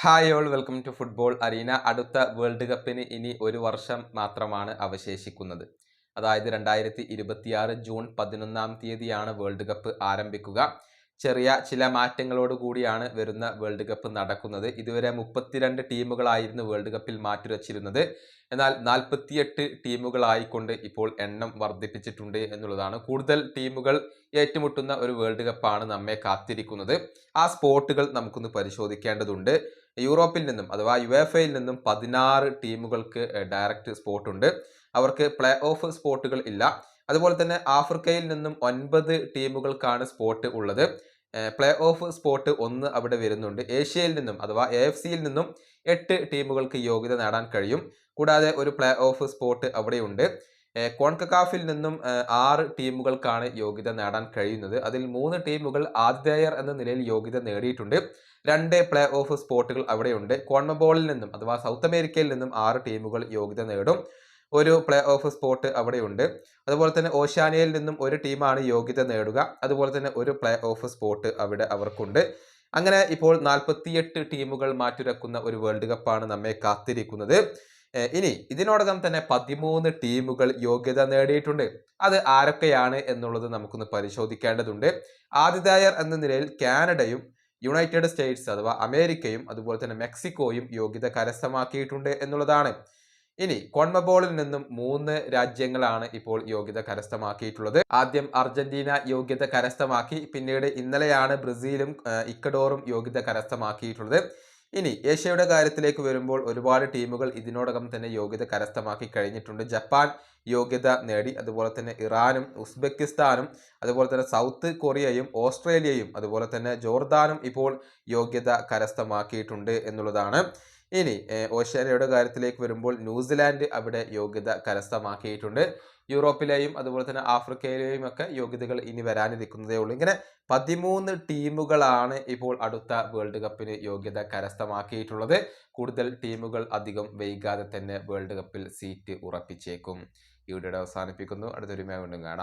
Hi all welcome to football arena. അടുത്ത world കപ്പിന് ഇനി ഒരു വർഷം മാത്രമാണ് അവശേഷിക്കുന്നത്. അതായത് 2026 ജൂൺ 11 തീയതിയാണ് വേൾഡ് കപ്പ് ആരംഭിക്കുക. ചെറിയ ചില മാറ്റങ്ങളോട് കൂടിയാണ് വരുന്ന വേൾഡ് കപ്പ് നടക്കുന്നത്. ഇതുവരെ 32 ടീമുകളായിരുന്നു വേൾഡ് കപ്പിൽ മാറ്റുരച്ചിരുന്നത്. എന്നാൽ 48 ടീമുകളായിക്കൊണ്ട് ഇപ്പോൾ എണ്ണം വർദ്ധിപ്പിച്ചിട്ടുണ്ട് എന്നുള്ളതാണ്. കൂടുതൽ ടീമുകൾ ഏറ്റുമുട്ടുന്ന ഒരു വേൾഡ് കപ്പാണ് നമ്മെ കാത്തിരിക്കുന്നത്. ആ സ്പോട്ടുകൾ നമുക്കൊന്ന് പരിശോധിക്കേണ്ടതുണ്ട്. യൂറോപ്പിൽ നിന്നും അഥവാ യുവേഫയിൽ നിന്നും 16 ടീമുകൾക്ക് ഡയറക്റ്റ് സ്പോട്ട് ഉണ്ട്. അവർക്ക് പ്ലേ ഓഫ് സ്പോട്ടുകൾ ഇല്ല. അതുപോലെ തന്നെ ആഫ്രിക്കയിൽ നിന്നും 9 ടീമുകൾക്കാണ് സ്പോട്ട് ഉള്ളത്. പ്ലേ ഓഫ് സ്പോട്ട് 1 അവിടെ വരുന്നുണ്ട്. ഏഷ്യയിൽ നിന്നും അഥവാ AFCയിൽ നിന്നും 8 ടീമുകൾക്ക് യോഗ്യത നേടാൻ കഴിയും. കൂടാതെ ഒരു പ്ലേ ഓഫ് സ്പോട്ട് അവിടെയുണ്ട്. കോൺകക്കാഫിൽ നിന്നും 6 ടീമുകൾക്കാണ് യോഗ്യത നേടാൻ കഴിയുന്നത്. അതിൽ 3 ടീമുകൾ ആതിഥേയർ എന്ന നിലയിൽ യോഗ്യത നേടിയിട്ടുണ്ട്. 2 പ്ലേ ഓഫ് സ്പോട്ടുകൾ അവിടെയുണ്ട്. കോൺമബോളിൽ നിന്നും അഥവാ സൗത്ത് അമേരിക്കയിൽ നിന്നും 6 ടീമുകൾ യോഗ്യത നേടും. ഒരു പ്ലേ ഓഫ് സ്പോട്ട് അവിടെയുണ്ട്. അതുപോലെ തന്നെ ഓഷ്യാനിയയിൽ നിന്നും ഒരു ടീമാണ് യോഗ്യത നേടുക. അതുപോലെ തന്നെ ഒരു പ്ലേ ഓഫ് സ്പോട്ട് അവിടെ അവർക്കുണ്ട്. അങ്ങനെ ഇപ്പോൾ 48 ടീമുകൾ മാറ്റുരക്കുന്ന ഒരു വേൾഡ് കപ്പാണ് നമ്മെ കാത്തിരിക്കുന്നത്. ഇനി ഇതിനോടകം തന്നെ 13 ടീമുകൾ യോഗ്യത നേടിയിട്ടുണ്ട്. അത് ആരൊക്കെയാണ് എന്നുള്ളത് നമുക്കൊന്ന് പരിശോധിക്കേണ്ടതുണ്ട്. ആതിഥേയർ എന്ന നിലയിൽ കാനഡയും യുണൈറ്റഡ് സ്റ്റേറ്റ്സ് അഥവാ അമേരിക്കയും അതുപോലെ തന്നെ മെക്സിക്കോയും യോഗ്യത കരസ്ഥമാക്കിയിട്ടുണ്ട് എന്നുള്ളതാണ്. ഇനി കോൺമബോളിൽ നിന്നും 3 രാജ്യങ്ങളാണ് ഇപ്പോൾ യോഗ്യത കരസ്ഥമാക്കിയിട്ടുള്ളത്. ആദ്യം അർജന്റീന യോഗ്യത കരസ്ഥമാക്കി. പിന്നീട് ഇന്നലെയാണ് ബ്രസീലും ഇക്വഡോറും യോഗ്യത കരസ്ഥമാക്കിയിട്ടുള്ളത്. ഇനി ഏഷ്യയുടെ കാര്യത്തിലേക്ക് വരുമ്പോൾ ഒരുപാട് ടീമുകൾ ഇതിനോടകം തന്നെ യോഗ്യത കരസ്ഥമാക്കി കഴിഞ്ഞിട്ടുണ്ട്. ജപ്പാൻ യോഗ്യത നേടി. അതുപോലെ തന്നെ ഇറാനും ഉസ്ബെക്കിസ്ഥാനും അതുപോലെ തന്നെ സൗത്ത് കൊറിയയും ഓസ്ട്രേലിയയും അതുപോലെ തന്നെ ജോർദാനും ഇപ്പോൾ യോഗ്യത കരസ്ഥമാക്കിയിട്ടുണ്ട് എന്നുള്ളതാണ്. ഇനി ഓഷ്യാനിയയുടെ കാര്യത്തിലേക്ക് വരുമ്പോൾ ന്യൂസിലാൻഡ് അവിടെ യോഗ്യത കരസ്ഥമാക്കിയിട്ടുണ്ട്. യൂറോപ്പിലെയും അതുപോലെ തന്നെ ആഫ്രിക്കയിലെയും ഒക്കെ യോഗ്യതകൾ ഇനി വരാനിരിക്കുന്നതേ ഉള്ളൂ. ഇങ്ങനെ 13 ടീമുകളാണ് ഇപ്പോൾ അടുത്ത വേൾഡ് കപ്പിന് യോഗ്യത കരസ്ഥമാക്കിയിട്ടുള്ളത്. കൂടുതൽ ടീമുകൾ അധികം വൈകാതെ തന്നെ വേൾഡ് കപ്പിൽ സീറ്റ് ഉറപ്പിച്ചേക്കും. ഈ വീഡിയോ അവസാനിപ്പിക്കുന്നു. അടുത്തൊരു വീണ്ടും കാണാം.